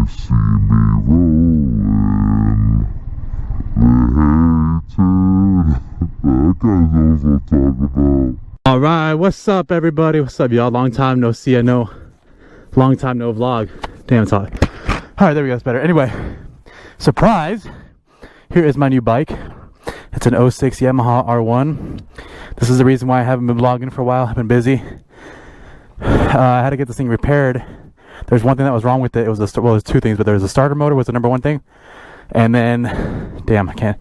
see me rolling, they hated. That guy knows what I'm talking about. All right, what's up, everybody? What's up, y'all? Long time no see. I know. Long time no vlog. Damn, it's hot. All right, there we go. It's better. Anyway, surprise! Here is my new bike. It's an 06 Yamaha R1. This is the reason why I haven't been vlogging for a while. I've been busy. I had to get this thing repaired. There's one thing that was wrong with it. It was well, there's two things, but there was the starter motor was the number one thing, and then, damn, I can't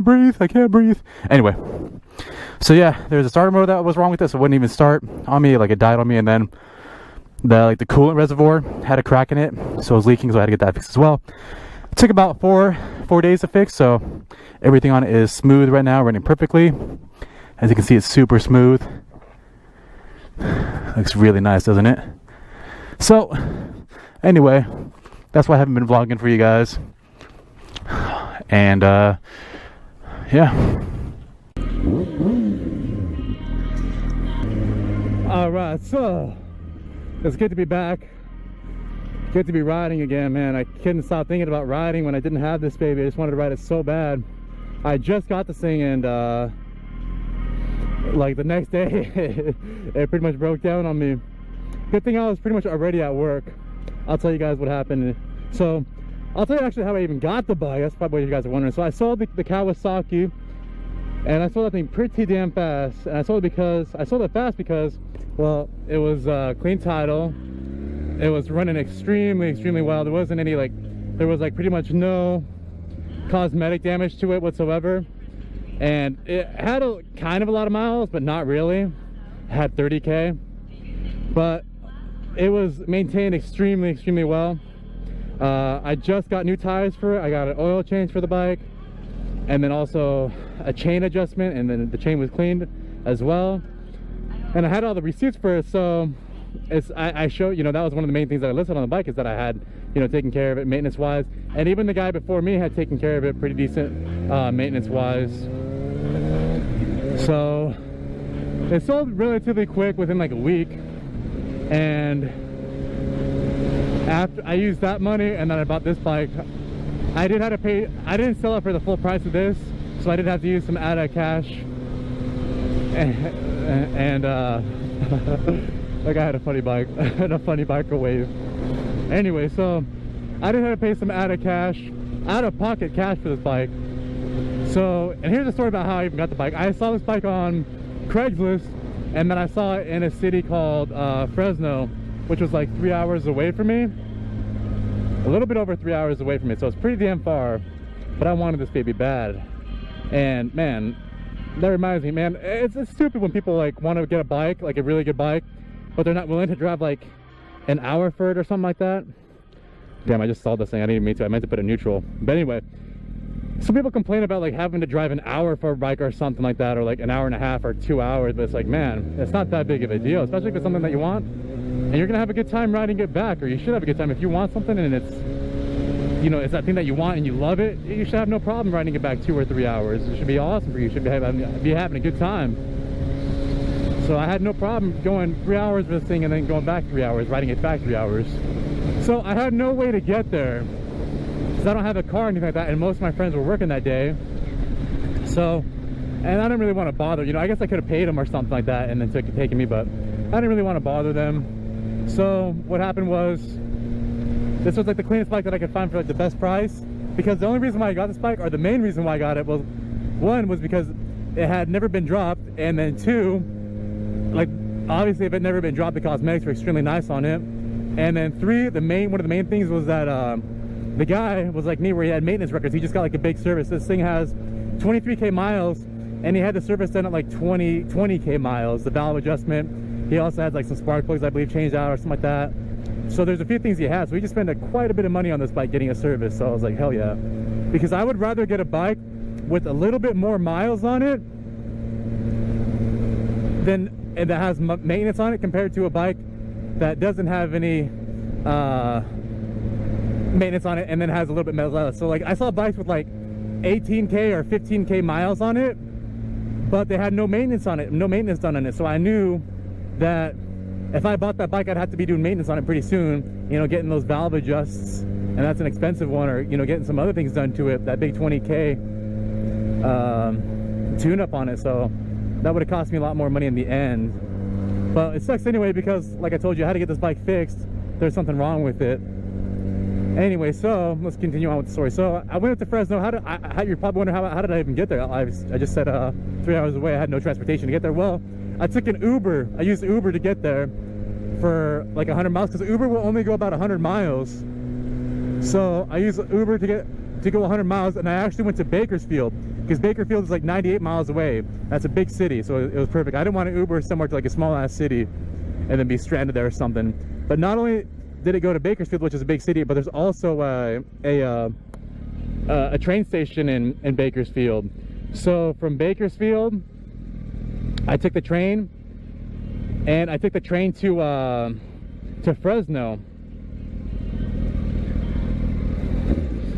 breathe. I can't breathe. Anyway, so yeah, there's a starter motor that was wrong with it, so it wouldn't even start on me. Like, it died on me, and then the coolant reservoir had a crack in it, so it was leaking. So I had to get that fixed as well. It took about four days to fix, so everything on it is smooth right now, running perfectly. As you can see, it's super smooth. Looks really nice, doesn't it? So anyway, that's why I haven't been vlogging for you guys. And yeah. All right, so it's good to be back. Good to be riding again, man. I couldn't stop thinking about riding when I didn't have this baby. I just wanted to ride it so bad. I just got this thing, and like the next day it pretty much broke down on me. Good thing I was pretty much already at work. I'll tell you guys what happened. So I'll tell you actually how I even got the bike. That's probably what you guys are wondering. So I sold the Kawasaki, and I sold that thing pretty damn fast. And I sold it fast because, well, it was clean title. It was running extremely well. There wasn't any, like, there was like pretty much no cosmetic damage to it whatsoever. And it had kind of a lot of miles, but not really. It had 30K, but it was maintained extremely well. I just got new tires for it. I got an oil change for the bike, and then also a chain adjustment, and then the chain was cleaned as well. And I had all the receipts for it, so I show, you know, that was one of the main things that I listed on the bike, is that I had, you know, taken care of it maintenance wise, and even the guy before me had taken care of it pretty decent maintenance wise. So it sold relatively quick, within like a week. And after I used that money, and then I bought this bike, I did have to pay. I didn't sell it for the full price of this, so I did have to use some out of cash. And like, I had a funny bike, a funny microwave. Anyway, so I did have to pay some out of pocket cash for this bike. So, and here's the story about how I even got the bike. I saw this bike on Craigslist, and then I saw it in a city called Fresno, which was like 3 hours away from me. A little bit over 3 hours away from me, so it's pretty damn far. But I wanted this baby bad. And man, that reminds me, man, it's stupid when people like want to get a bike, like a really good bike, but they're not willing to drive like an hour for it or something like that. Damn, I just saw this thing. I didn't even mean to. I meant to put it neutral. But anyway, some people complain about like having to drive an hour for a bike or something like that, or like an hour and a half or 2 hours, but it's like, man, it's not that big of a deal, especially if it's something that you want and you're gonna have a good time riding it back, or you should have a good time. If you want something and it's, you know, it's that thing that you want and you love it, you should have no problem riding it back 2 or 3 hours. It should be awesome for you. You should be having a good time. So I had no problem going 3 hours for this thing and then going back 3 hours, riding it back 3 hours. So I had no way to get there, because I don't have a car or anything like that, and most of my friends were working that day. So, and I didn't really want to bother, you know, I guess I could have paid them or something like that and then taken me, but I didn't really want to bother them. So what happened was, this was like the cleanest bike that I could find for like the best price, because the only reason why I got this bike, or the main reason why I got it, was, one, was because it had never been dropped, and then two, like, obviously if it had never been dropped, the cosmetics were extremely nice on it. And then three, one of the main things was that the guy was like me, where he had maintenance records. He just got like a big service. This thing has 23K miles, and he had the service done at like 20K miles, the valve adjustment. He also had like some spark plugs, I believe, changed out or something like that. So there's a few things he has. So we just spent quite a bit of money on this bike getting a service. So I was like, hell yeah. Because I would rather get a bike with a little bit more miles on it and that has maintenance on it, compared to a bike that doesn't have any maintenance on it and then has a little bit less. So like, I saw bikes with like 18K or 15K miles on it, but they had no maintenance on it, no maintenance done on it. So I knew that if I bought that bike, I'd have to be doing maintenance on it pretty soon, you know, getting those valve adjusts, and that's an expensive one, or, you know, getting some other things done to it, that big 20K tune up on it. So that would have cost me a lot more money in the end. But it sucks anyway, because like I told you, I had to get this bike fixed. There's something wrong with it. Anyway, so let's continue on with the story. So I went up to Fresno. You're probably wondering how did I even get there? I just said 3 hours away. I had no transportation to get there. Well, I took an Uber. I used Uber to get there for like 100 miles, because Uber will only go about 100 miles. So I used Uber to go 100 miles, and I actually went to Bakersfield, because Bakersfield is like 98 miles away. That's a big city, so it was perfect. I didn't want to Uber somewhere to like a small ass city and then be stranded there or something. But not only did it go to Bakersfield, which is a big city, but there's also a train station in Bakersfield. So from Bakersfield, I took the train, and I took the train to Fresno.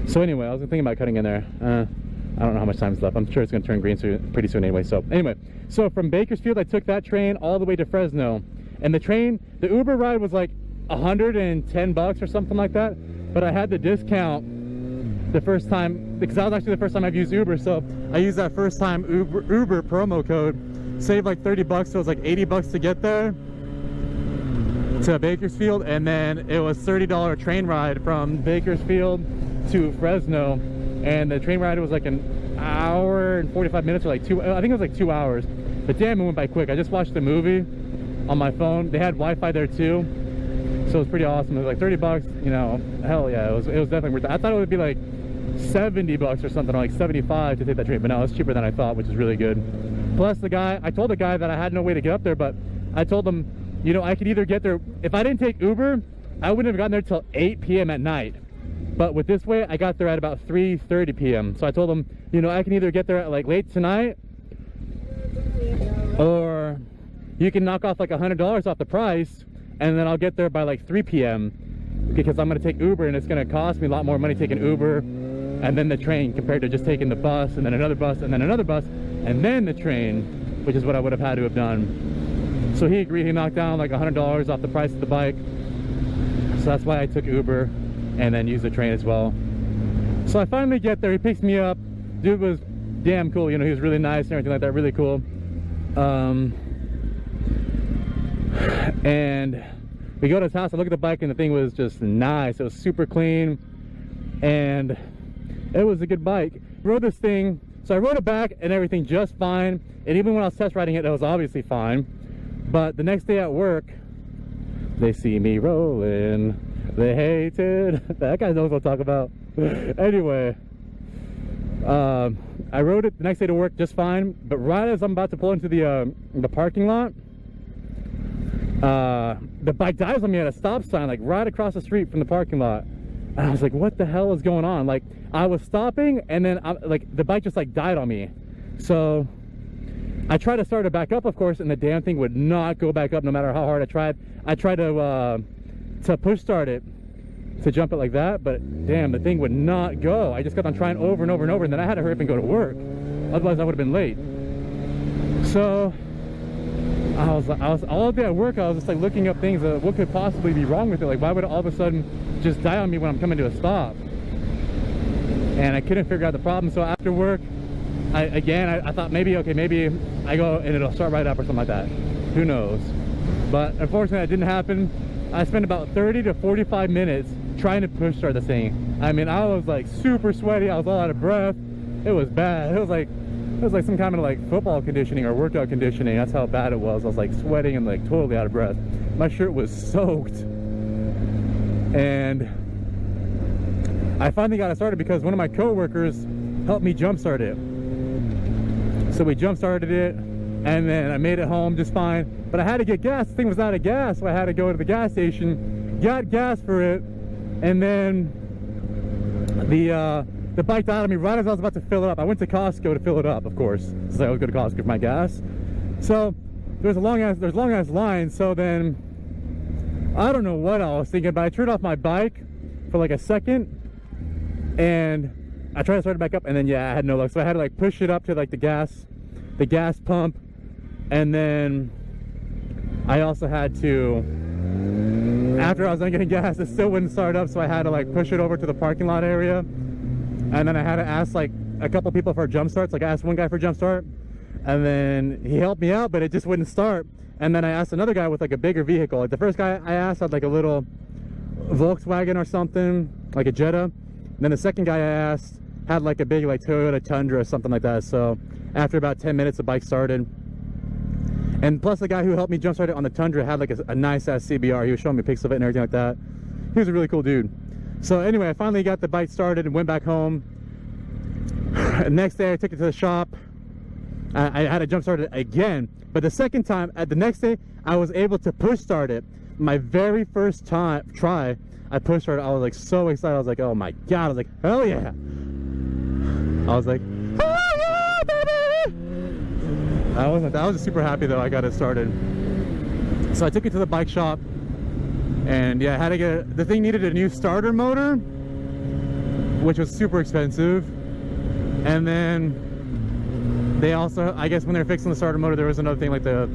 So anyway, I was thinking about cutting in there. I don't know how much time's left. I'm sure it's going to turn green pretty soon anyway. So anyway, so from Bakersfield, I took that train all the way to Fresno, and the Uber ride was like $110 or something like that. But I had the discount the first time, because that was actually the first time I've used Uber. So I used that first time Uber promo code, saved like $30, so it was like $80 to get there to Bakersfield, and then it was $30 train ride from Bakersfield to Fresno, and the train ride was like an hour and 45 minutes, or like I think it was like 2 hours. But damn, it went by quick. I just watched the movie on my phone. They had Wi-Fi there too, so it was pretty awesome. It was like $30, you know, hell yeah, it was definitely worth it. I thought it would be like $70 or something, or like 75 to take that train, but no, it's cheaper than I thought, which is really good. Plus I told the guy that I had no way to get up there, but I told him, you know, I could either get there, if I didn't take Uber, I wouldn't have gotten there till 8 p.m. at night. But with this way, I got there at about 3:30 p.m. So I told him, you know, I can either get there at like late tonight, or you can knock off like $100 off the price, and then I'll get there by like 3 p.m. because I'm going to take Uber, and it's going to cost me a lot more money taking Uber and then the train, compared to just taking the bus and then another bus and then another bus and then the train, which is what I would have had to have done. So he agreed. He knocked down like $100 off the price of the bike. So that's why I took Uber and then used the train as well. So I finally get there. He picks me up. Dude was damn cool. You know, he was really nice and everything like that. Really cool. And we go to his house. I look at the bike, and the thing was just nice. It was super clean, and it was a good bike. Rode this thing. So I rode it back and everything just fine. And even when I was test riding it, it was obviously fine. But the next day at work, they see me rolling. They hated. That guy knows what I'm talking about. Anyway, I rode it the next day to work just fine. But right as I'm about to pull into the parking lot, the bike dives on me at a stop sign, like right across the street from the parking lot. And I was like, what the hell is going on? Like, I was stopping, and then like the bike just like died on me. So I tried to start it back up, of course, and the damn thing would not go back up no matter how hard I tried. I tried to push start it, to jump it like that, but damn, the thing would not go. I just kept on trying over and over and over, and then I had to hurry up and go to work. Otherwise I would have been late. So I was all day at work. I was just like looking up things, what could possibly be wrong with it. Like, why would it all of a sudden just die on me when I'm coming to a stop? And I couldn't figure out the problem. So after work, I thought maybe I go and it'll start right up or something like that. Who knows? But unfortunately, that didn't happen. I spent about 30 to 45 minutes trying to push start the thing. I mean, I was like super sweaty. I was all out of breath. It was bad. It was like some kind of like football conditioning or workout conditioning. That's how bad it was. I was like sweating and like totally out of breath. My shirt was soaked. And I finally got it started because one of my coworkers helped me jump start it. So we jump started it, and then I made it home just fine. But I had to get gas. The thing was out of gas, so I had to go to the gas station, got gas for it, and then the bike died on me right as I was about to fill it up. I went to Costco to fill it up, of course, since I was going to Costco for my gas. So there's long ass lines. So then I don't know what I was thinking, but I turned off my bike for like a second, and I tried to start it back up, and then yeah, I had no luck. So I had to like push it up to like the gas pump, and then I also had to, after I was done getting gas, it still wouldn't start up, so I had to like push it over to the parking lot area, and then I had to ask like a couple people for jump starts. Like I asked one guy for jump start, and then he helped me out, but it just wouldn't start. And then I asked another guy with like a bigger vehicle. Like the first guy I asked had like a little Volkswagen or something, like a Jetta. And then the second guy I asked had like a big like Toyota Tundra or something like that. So after about 10 minutes the bike started. And plus the guy who helped me jump start it on the Tundra had like a nice ass CBR. He was showing me pics of it and everything like that. He was a really cool dude. So anyway, I finally got the bike started and went back home. Next day I took it to the shop. I had to jump start it again, but the second time, the next day, I was able to push start it. My very first time try, I push started. I was like so excited. I was like, oh my god! I was like, hell yeah! I was like, oh yeah, baby! I was just super happy though. I got it started. So I took it to the bike shop, and yeah, I had to get the thing needed a new starter motor, which was super expensive, and then they also, I guess when they were fixing the starter motor, there was another thing like the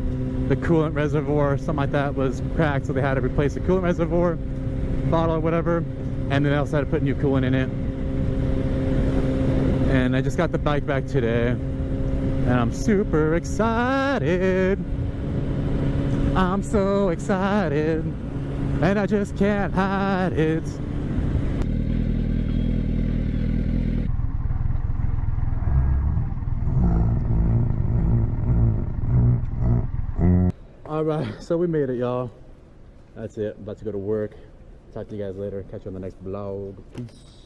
coolant reservoir or something like that was cracked, so they had to replace the coolant reservoir bottle or whatever, and then they also had to put new coolant in it. And I just got the bike back today, and I'm super excited. I'm so excited, and I just can't hide it. Alright, so we made it, y'all. That's it. I'm about to go to work. Talk to you guys later. Catch you on the next vlog. Peace.